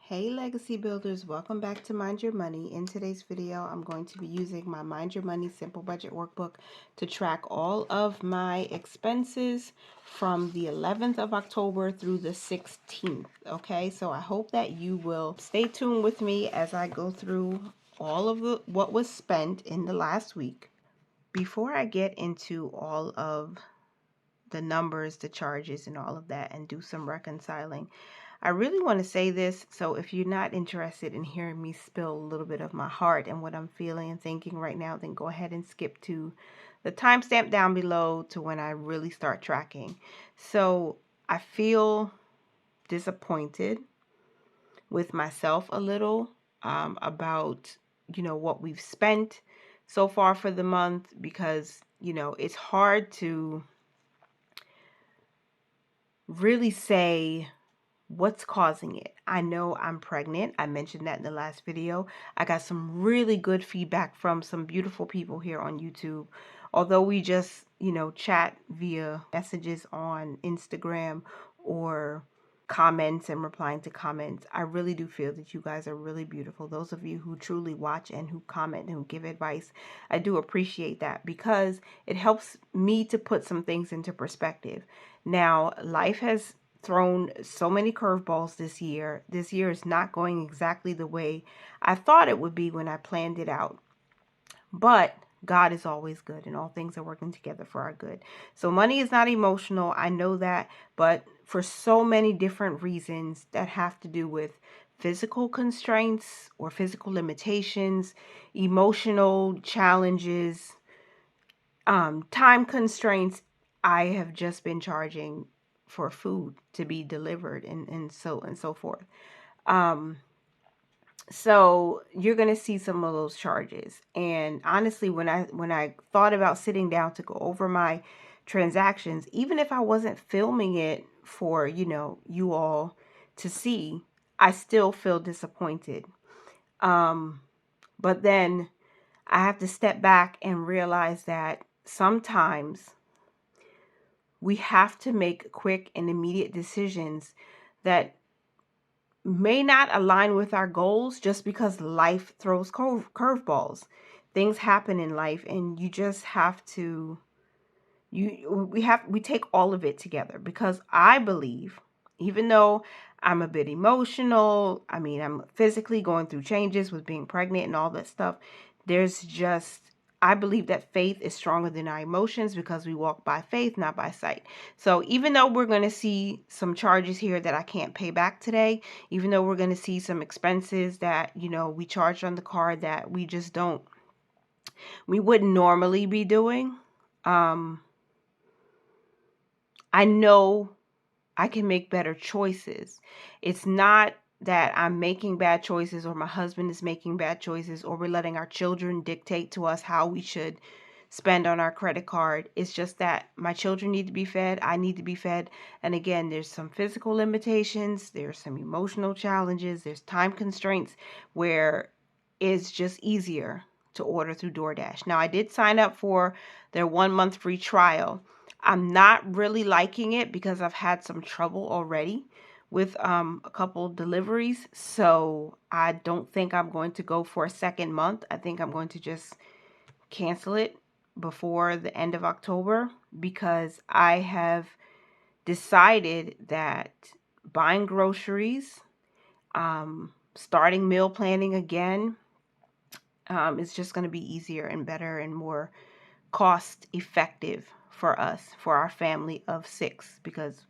Hey Legacy Builders, welcome back to Mind Your Money. In today's video, I'm going to be using my Mind Your Money Simple Budget Workbook to track all of my expenses from the 11th of October through the 16th. Okay, so I hope that you will stay tuned with me as I go through all of what was spent in the last week. Before I get into all of the numbers, the charges, and all of that and do some reconciling, I really want to say this, so if you're not interested in hearing me spill a little bit of my heart and what I'm feeling and thinking right now, then go ahead and skip to the timestamp down below to when I really start tracking. So I feel disappointed with myself a little about, what we've spent so far for the month because, it's hard to really say what's causing it. I know I'm pregnant. I mentioned that in the last video. I got some really good feedback from some beautiful people here on YouTube. Although we just, chat via messages on Instagram or comments and replying to comments, I really do feel that you guys are really beautiful. Those of you who truly watch and who comment and who give advice, I do appreciate that because it helps me to put some things into perspective. Now, life has thrown so many curveballs this year. This year is not going exactly the way I thought it would be when I planned it out. But God is always good and all things are working together for our good. So money is not emotional. I know that, but for so many different reasons that have to do with physical constraints or physical limitations, emotional challenges, time constraints, I have just been charging for food to be delivered and so forth. So you're going to see some of those charges. And honestly, when I thought about sitting down to go over my transactions, even if I wasn't filming it for, you all to see, I still feel disappointed. But then I have to step back and realize that sometimes we have to make quick and immediate decisions that may not align with our goals just because life throws curveballs. Things happen in life and you just have to we take all of it together because I believe, even though I'm a bit emotional, I'm physically going through changes with being pregnant and all that stuff, I believe that faith is stronger than our emotions because we walk by faith, not by sight. So even though we're going to see some charges here that I can't pay back today, even though we're going to see some expenses that, we charged on the card that we wouldn't normally be doing, I know I can make better choices. It's not that I'm making bad choices or my husband is making bad choices or we're letting our children dictate to us how we should spend on our credit card. It's just that my children need to be fed. I need to be fed. And again, there's some physical limitations. There's some emotional challenges. There's time constraints where it's just easier to order through DoorDash. Now, I did sign up for their 1 month free trial. I'm not really liking it because I've had some trouble already with a couple deliveries. So I don't think I'm going to go for a second month. I think I'm going to just cancel it before the end of October because I have decided that buying groceries, starting meal planning again, is just going to be easier and better and more cost effective for us, for our family of 6, because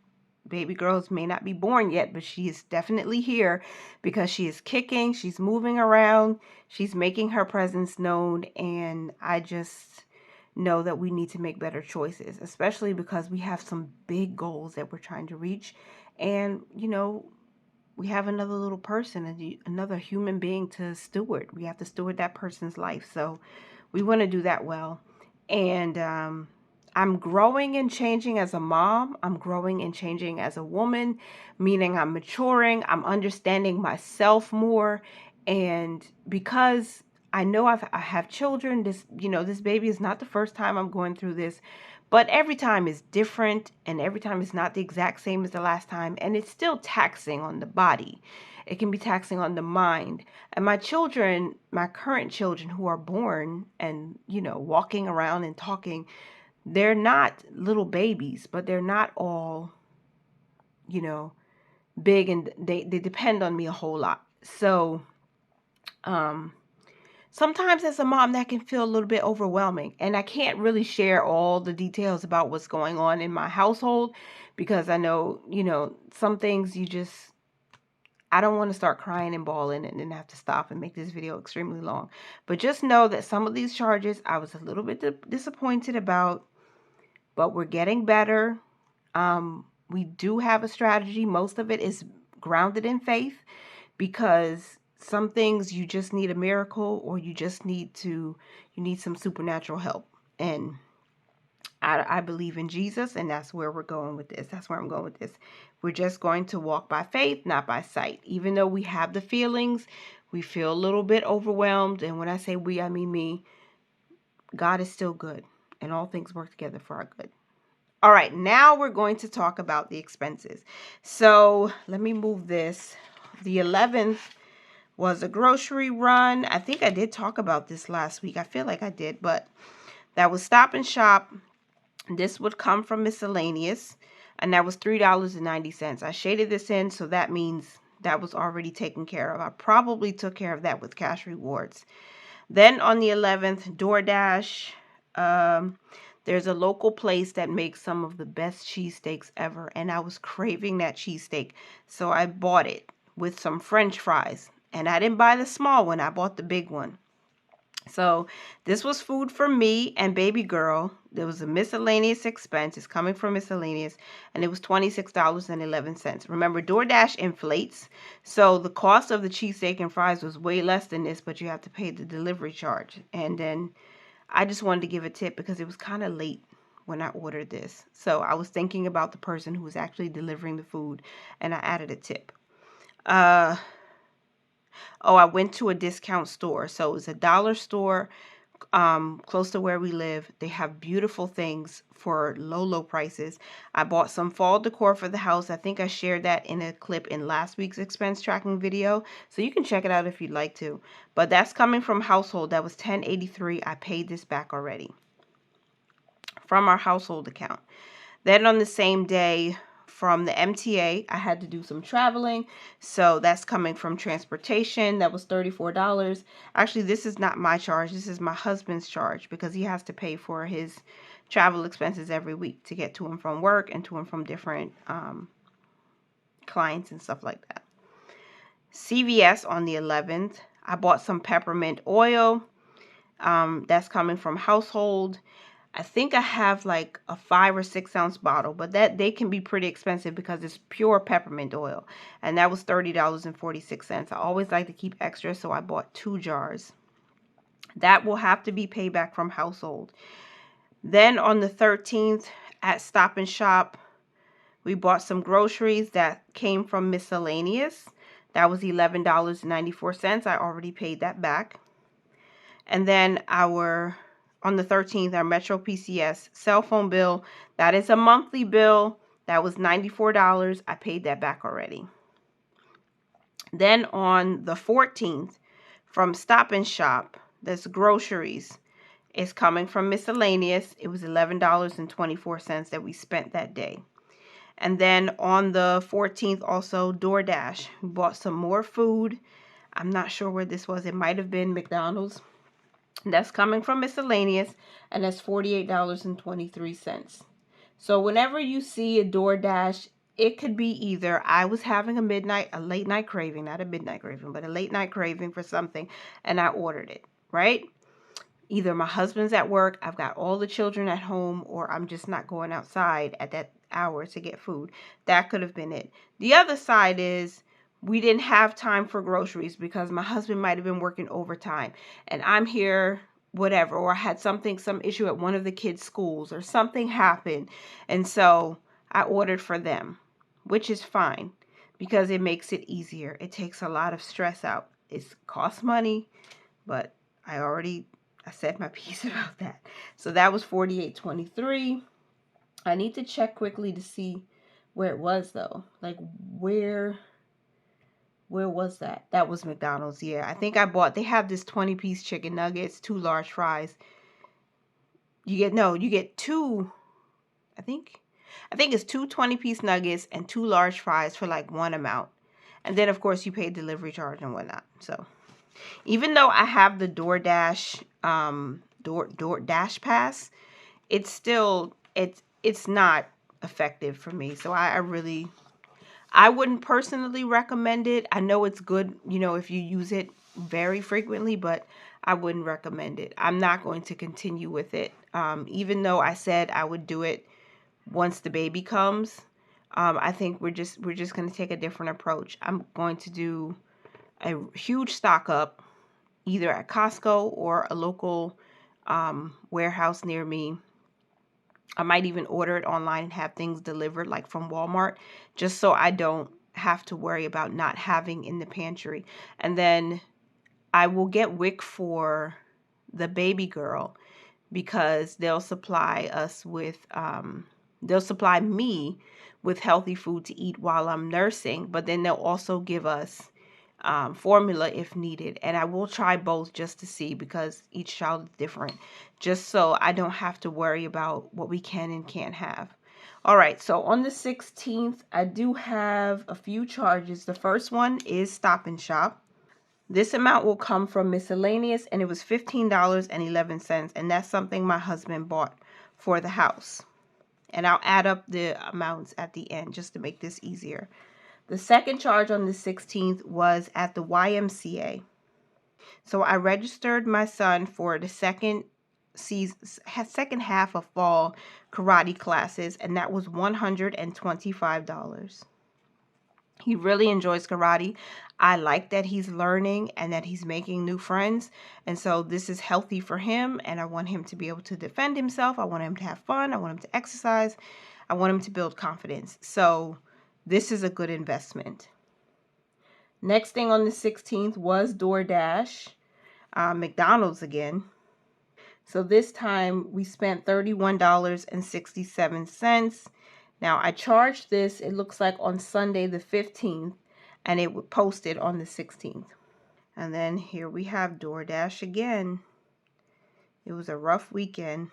baby girls may not be born yet, but she is definitely here because she is kicking, she's moving around, she's making her presence known, and I just know that we need to make better choices, especially because we have some big goals that we're trying to reach, and we have another little person, another human being to steward. We have to steward that person's life, so we want to do that well. And I'm growing and changing as a mom. I'm growing and changing as a woman, meaning I'm maturing. I'm understanding myself more. And because I know I have children, this baby is not the first time I'm going through this, But every time is different, and every time is not the exact same as the last time, and it's still taxing on the body. It can be taxing on the mind. And my children, my current children who are born and, walking around and talking, they're not little babies, but they're not all, you know, big, and they depend on me a whole lot. So, sometimes as a mom, that can feel a little bit overwhelming. And I can't really share all the details about what's going on in my household because I know, some things I don't want to start crying and bawling and then have to stop and make this video extremely long. But just know that some of these charges I was a little bit disappointed about, but we're getting better. We do have a strategy. Most of it is grounded in faith, because some things you just need a miracle, or you need some supernatural help. And I believe in Jesus, and that's where we're going with this. That's where I'm going with this. We're just going to walk by faith, not by sight. Even though we have the feelings, we feel a little bit overwhelmed. And when I say we, I mean me. God is still good, and all things work together for our good. All right, now we're going to talk about the expenses. So let me move this. The 11th was a grocery run. I think I did talk about this last week. I feel like I did, but that was Stop and Shop. This would come from miscellaneous, and that was $3.90. I shaded this in, so that means that was already taken care of. I probably took care of that with cash rewards. Then on the 11th, DoorDash. There's a local place that makes some of the best cheesesteaks ever, and I was craving that cheesesteak, so I bought it with some French fries. And I didn't buy the small one, I bought the big one. So this was food for me and baby girl. There was a miscellaneous expense. It's coming from miscellaneous, and it was $26.11. Remember, DoorDash inflates, so the cost of the cheesesteak and fries was way less than this, but you have to pay the delivery charge. And then I just wanted to give a tip because it was kind of late when I ordered this. So I was thinking about the person who was actually delivering the food, and I added a tip. I went to a discount store. So it was a dollar store close to where we live. They have beautiful things for low prices. I bought some fall decor for the house. I think I shared that in a clip in last week's expense tracking video, so you can check it out if you'd like to. But that's coming from household. That was $10.83. I paid this back already from our household account. Then on the same day, from the MTA, I had to do some traveling, so that's coming from transportation. That was $34. Actually, this is not my charge. This is my husband's charge, because he has to pay for his travel expenses every week to get to and from work and to and from different clients and stuff like that. CVS on the 11th, I bought some peppermint oil. That's coming from household. I think I have like a 5 or 6 ounce bottle, but they can be pretty expensive because it's pure peppermint oil, and that was $30.46. I always like to keep extra, so I bought 2 jars. That will have to be paid back from household. Then on the 13th at Stop and Shop, we bought some groceries that came from miscellaneous. That was $11.94. I already paid that back. And then on the 13th, our Metro PCS cell phone bill, that is a monthly bill. That was $94. I paid that back already. Then on the 14th, from Stop and Shop, that's groceries, is coming from miscellaneous. It was $11.24 that we spent that day. And then on the 14th, also DoorDash. We bought some more food. I'm not sure where this was. It might have been McDonald's. That's coming from miscellaneous, and that's $48.23. So whenever you see a DoorDash, it could be either I was having a late night craving, not a midnight craving, but a late night craving for something, and I ordered it, right? Either my husband's at work, I've got all the children at home, or I'm just not going outside at that hour to get food. That could have been it. The other side is we didn't have time for groceries because my husband might have been working overtime and I'm here, whatever, or I had some issue at one of the kids' schools or something happened. And so I ordered for them, which is fine because it makes it easier. It takes a lot of stress out. It costs money, but I said my piece about that. So that was $48.23. I need to check quickly to see where it was though. Like where was that? That was McDonald's. Yeah, I think I bought, they have this 20-piece chicken nuggets, 2 large fries. You get two, I think it's two 20-piece nuggets and 2 large fries for like one amount. And then of course you pay delivery charge and whatnot. So even though I have the DoorDash DoorDash pass, it's still it's not effective for me. So I wouldn't personally recommend it. I know it's good, if you use it very frequently, but I wouldn't recommend it. I'm not going to continue with it. Even though I said I would do it once the baby comes, I think we're just going to take a different approach. I'm going to do a huge stock up either at Costco or a local warehouse near me. I might even order it online and have things delivered like from Walmart, just so I don't have to worry about not having in the pantry. And then I will get WIC for the baby girl because they'll supply me with healthy food to eat while I'm nursing, but then they'll also give us formula if needed. And I will try both just to see, because each child is different, just so I don't have to worry about what we can and can't have. All right, so on the 16th, I do have a few charges. The first one is Stop and Shop. This amount will come from miscellaneous, and it was $15.11, and that's something my husband bought for the house. And I'll add up the amounts at the end just to make this easier. The second charge on the 16th was at the YMCA. So I registered my son for the second half of fall karate classes, and that was $125. He really enjoys karate. I like that he's learning and that he's making new friends. And so this is healthy for him, and I want him to be able to defend himself. I want him to have fun. I want him to exercise. I want him to build confidence. So this is a good investment. Next thing on the 16th was DoorDash, McDonald's again. So this time we spent $31.67. Now I charged this, it looks like on Sunday the 15th, and it was posted on the 16th. And then here we have DoorDash again. It was a rough weekend,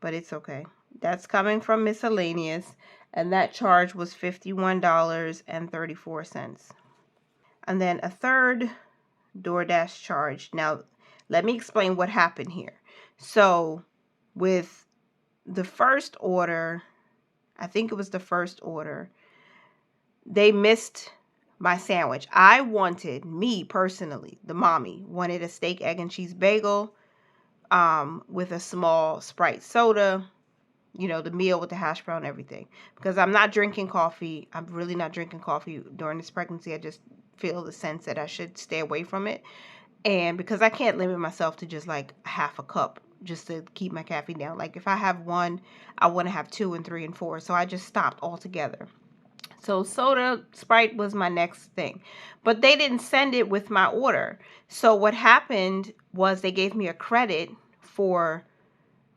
but it's okay. That's coming from miscellaneous, and that charge was $51.34. And then a third DoorDash charge. Now, let me explain what happened here. So, with the first order, I think it was the first order, they missed my sandwich. Me personally, the mommy, wanted a steak, egg, and cheese bagel with a small Sprite soda, the meal with the hash brown and everything. Because I'm not drinking coffee. I'm really not drinking coffee during this pregnancy. I just feel the sense that I should stay away from it. And because I can't limit myself to just like half a cup just to keep my caffeine down. Like if I have one, I want to have 2 and 3 and 4. So I just stopped altogether. So soda, Sprite was my next thing. But they didn't send it with my order. So what happened was they gave me a credit for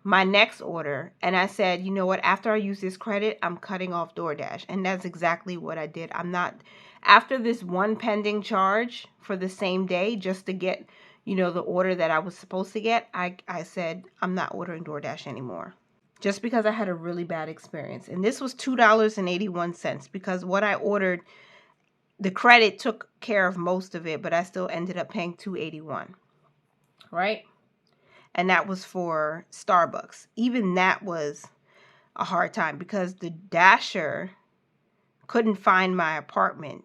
my next order, and I said, you know what, after I use this credit, I'm cutting off DoorDash. And that's exactly what I did. I'm not, after this one pending charge for the same day just to get, the order that I was supposed to get, I said, I'm not ordering DoorDash anymore. Just because I had a really bad experience. And this was $2.81, because what I ordered, the credit took care of most of it, but I still ended up paying $2.81, right? And that was for Starbucks. Even that was a hard time because the dasher couldn't find my apartment.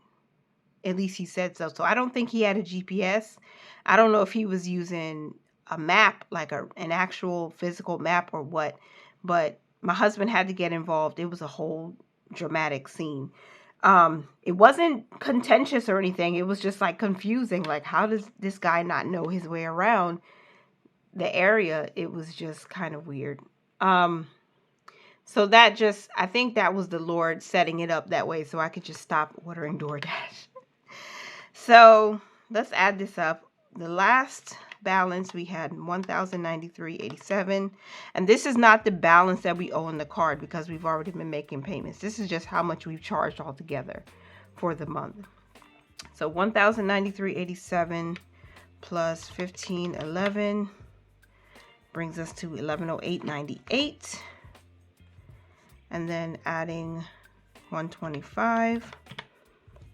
At least he said so. So I don't think he had a GPS. I don't know if he was using a map, like an actual physical map or what. But my husband had to get involved. It was a whole dramatic scene. It wasn't contentious or anything. It was just like confusing. Like, how does this guy not know his way around the area? It was just kind of weird. So I think that was the Lord setting it up that way so I could just stop ordering DoorDash. So let's add this up. The last balance, we had $1,093.87. And this is not the balance that we owe on the card because we've already been making payments. This is just how much we've charged altogether for the month. So $1,093.87 plus $1,511 brings us to $1,108.98. And then adding $125,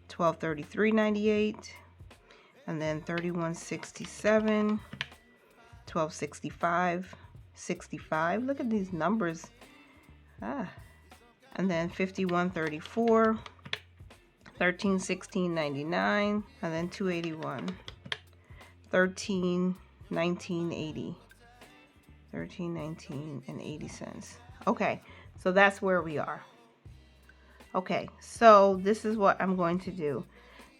$1,233.98, and then $31.67, $12.65, look at these numbers. And then $51.34, $13.16.99, and then $281, $13.19.80, $13.19.80. Okay, so that's where we are. Okay, so this is what I'm going to do.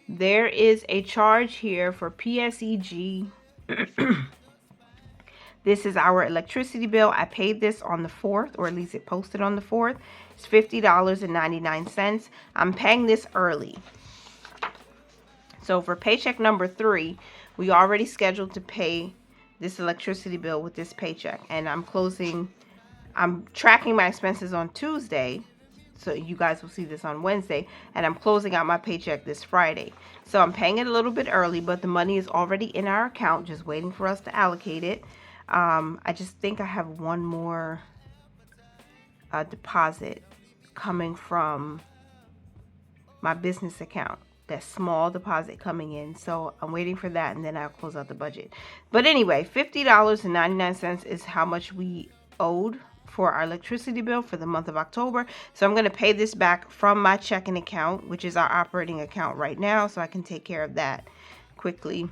There is a charge here for PSEG. This is our electricity bill. I paid this on the 4th, or at least it posted on the 4th. It's $50.99. I'm paying this early. So for paycheck number 3, we already scheduled to pay this electricity bill with this paycheck. And I'm tracking my expenses on Tuesday. So you guys will see this on Wednesday, and I'm closing out my paycheck this Friday. So I'm paying it a little bit early, but the money is already in our account, just waiting for us to allocate it. I just think I have one more deposit coming from my business account. That small deposit coming in. So I'm waiting for that, and then I'll close out the budget. But anyway, $50.99 is how much we owed for our electricity bill for the month of October. So I'm going to pay this back from my checking account, which is our operating account right now, so I can take care of that quickly.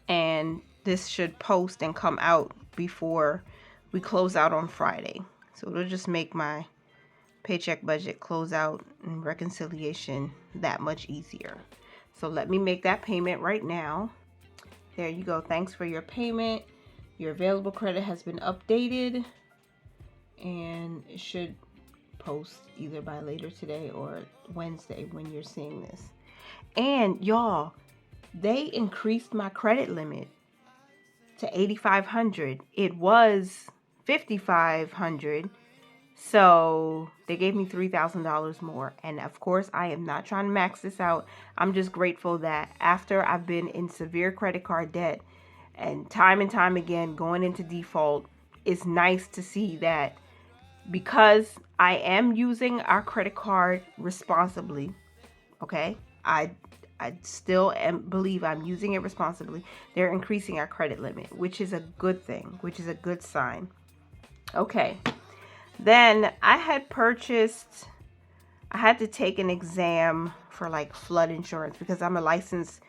And this should post and come out before we close out on Friday. So it'll just make my paycheck budget closeout and reconciliation that much easier. So let me make that payment right now. There you go. Thanks for your payment. Your available credit has been updated, and it should post either by later today or Wednesday when you're seeing this. And y'all, they increased my credit limit to $8,500. It was $5,500. So they gave me $3,000 more. And of course, I am not trying to max this out. I'm just grateful that after I've been in severe credit card debt and time again going into default, it's nice to see that because I am using our credit card responsibly, okay? I still believe I'm using it responsibly. They're increasing our credit limit, which is a good thing, which is a good sign. Okay. Then I had to take an exam for like flood insurance because I'm a licensed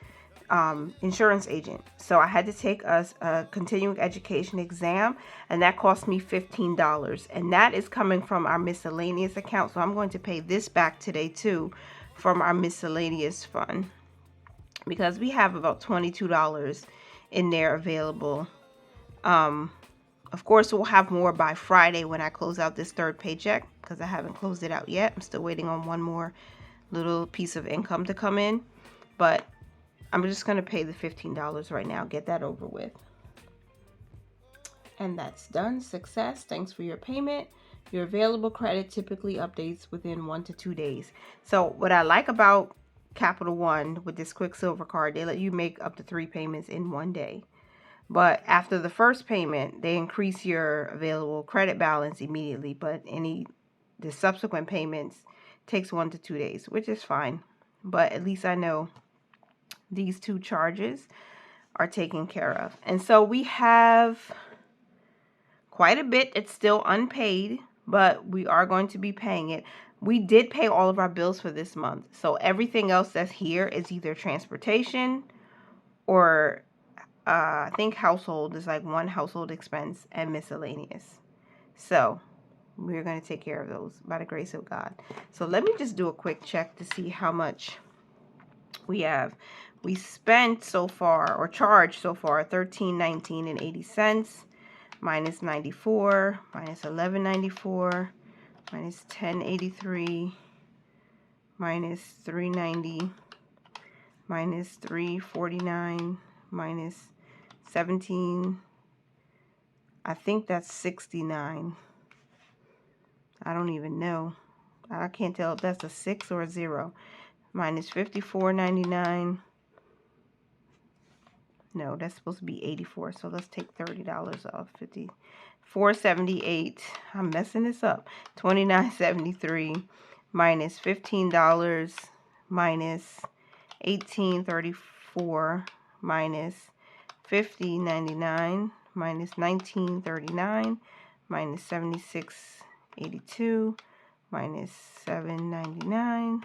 insurance agent. So I had to take a continuing education exam, and that cost me $15. And that is coming from our miscellaneous account. So I'm going to pay this back today too from our miscellaneous fund, because we have about $22 in there available. Of course, we'll have more by Friday when I close out this third paycheck, because I haven't closed it out yet. I'm still waiting on one more little piece of income to come in. But I'm just going to pay the $15 right now, get that over with. And that's done. Success. Thanks for your payment. Your available credit typically updates within 1 to 2 days. So what I like about Capital One with this Quicksilver card, they let you make up to 3 payments in 1 day. But after the first payment, they increase your available credit balance immediately. But the subsequent payments takes 1 to 2 days, which is fine. But at least I know these 2 charges are taken care of. And so we have quite a bit that's still unpaid, but we are going to be paying it. We did pay all of our bills for this month. So everything else that's here is either transportation or I think household is like 1 household expense and miscellaneous. So we're going to take care of those by the grace of God. So let me just do a quick check to see how much we have. We spent so far, or charged so far, $13.19.80 minus 94 minus 11.94 minus 10.83 minus 3.90 minus 3.49 minus 17, I think that's 69. I don't even know. I can't tell if that's a 6 or a 0. Minus 54.99. No, that's supposed to be 84. So let's take $30 off. 54.78. I'm messing this up. 29.73 minus $15 minus 18.34 minus 50.99 minus 19.39 minus 76.82 minus 7.99.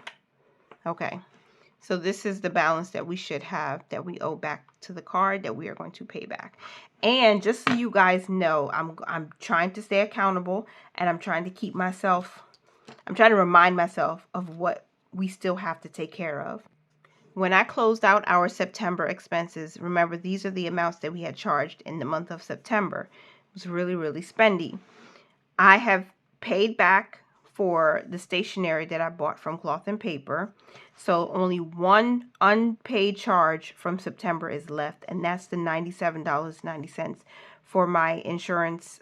Okay. So this is the balance that we should have, that we owe back to the card, that we are going to pay back. And just so you guys know, I'm trying to stay accountable, and I'm trying to remind myself of what we still have to take care of. When I closed out our September expenses, remember, these are the amounts that we had charged in the month of September. It was really, really spendy. I have paid back for the stationery that I bought from Cloth and Paper. So only one unpaid charge from September is left, and that's the $97.90 for my insurance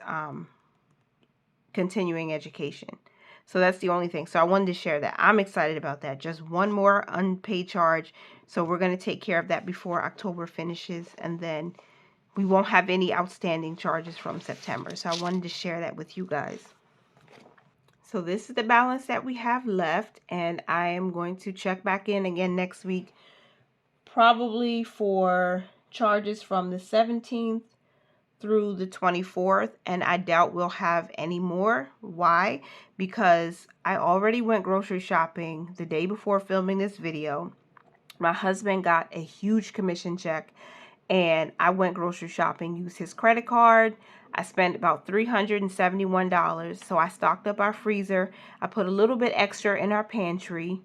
continuing education. So that's the only thing. So I wanted to share that. I'm excited about that. Just one more unpaid charge. So we're going to take care of that before October finishes, and then we won't have any outstanding charges from September. So I wanted to share that with you guys. So this is the balance that we have left, and I am going to check back in again next week, probably for charges from the 17th through the 24th, and I doubt we'll have any more. Why? Because I already went grocery shopping the day before filming this video. My husband got a huge commission check, and I went grocery shopping, used his credit card. I spent about $371. So I stocked up our freezer. I put a little bit extra in our pantry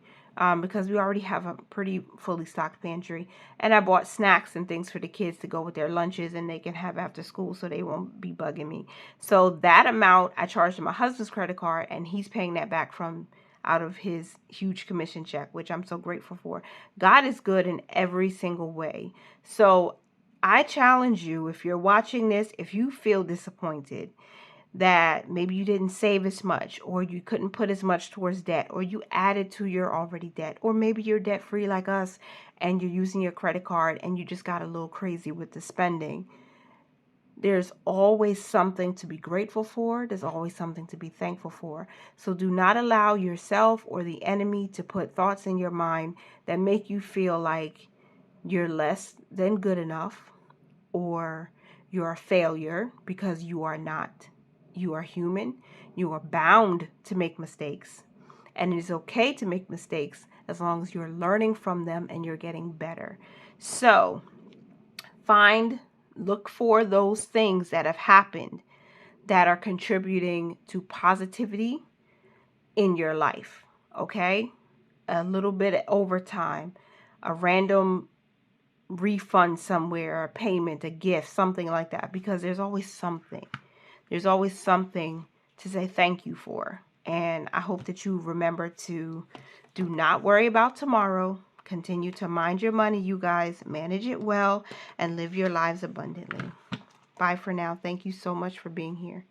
because we already have a pretty fully stocked pantry. And I bought snacks and things for the kids to go with their lunches, and they can have after school so they won't be bugging me. So that amount I charged my husband's credit card, and he's paying that back from out of his huge commission check, which I'm so grateful for. God is good in every single way. So I challenge you, if you're watching this, if you feel disappointed that maybe you didn't save as much, or you couldn't put as much towards debt, or you added to your already debt, or maybe you're debt free like us and you're using your credit card and you just got a little crazy with the spending, there's always something to be grateful for. There's always something to be thankful for. So do not allow yourself or the enemy to put thoughts in your mind that make you feel like you're less than good enough, or you're a failure, because you are not. You are human. You are bound to make mistakes. And it is okay to make mistakes as long as you're learning from them and you're getting better. So look for those things that have happened that are contributing to positivity in your life. Okay? A little bit of overtime, a random refund somewhere, a payment, a gift, something like that, because there's always something. There's always something to say thank you for. And I hope that you remember to do not worry about tomorrow. Continue to mind your money, you guys. Manage it well and live your lives abundantly. Bye for now. Thank you so much for being here.